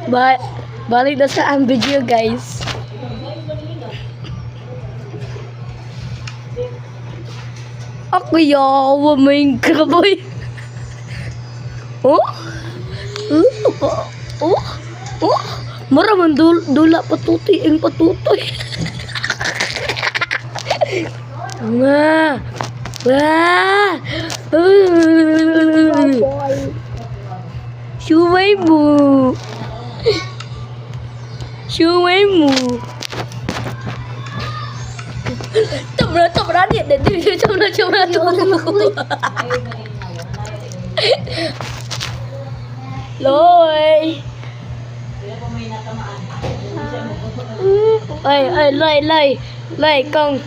Balik na sa ang video, guys. Ako yawa main kaboy. Oh? Oh? Maraman dula patutoy ang patutoy. Nga. Shumay mo. Tabra dia tabra tu. Loy. Lay, kung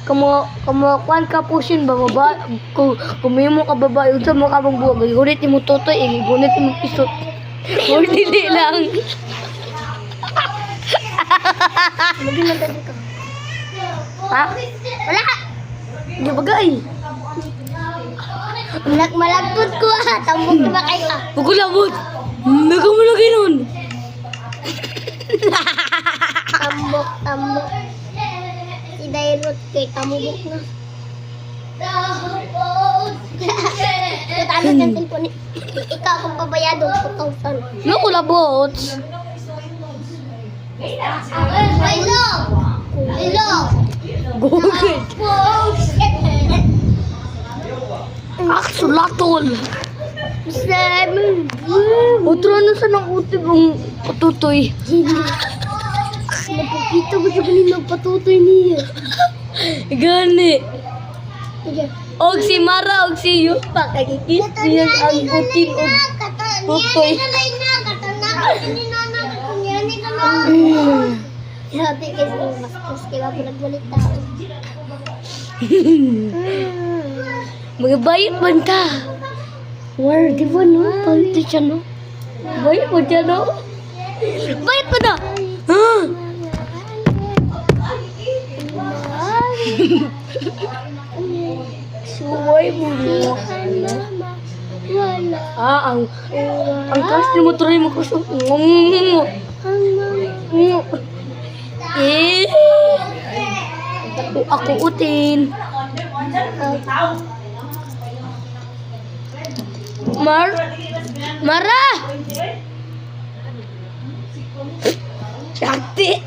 kuan ka pusin ba kung kumimo ka babae unsa mo ka bang buwa gunit mo totoy gunit mo pisot. Or dili lang. Maging dali ka. Ha? Wala. Di bagay. Malagpot ko ha. Tambok na ba kayo ka? Pagkulabot. Naga mo lagi nun. Tambok. Si Dairot kay tamubok na. Ano dyan cellphone? Ikaw kung pabayado 2,000. No, kulabot. Hello. Google. Aksulatol. Otro na sa nang utib ang patutoy. Napakita ko sa kanina patutoy niya. Gani. Og si Mara og si Yupa kakikis niya ang utib og tutoy. Sabi kasi mas kaya pa nagbalik tao. Magabayot man ka. War, di ba no? Pagito siya no? Bayot mo siya no? Bayot mo na! Ha? Suway mo mo. Ang kas ni mo tuloy mo ko siya. Ako utin. Mara! Sakti!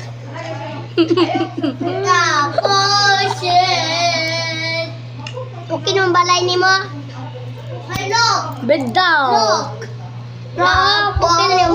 Okay naman balay ni mo? Bed down! Okay na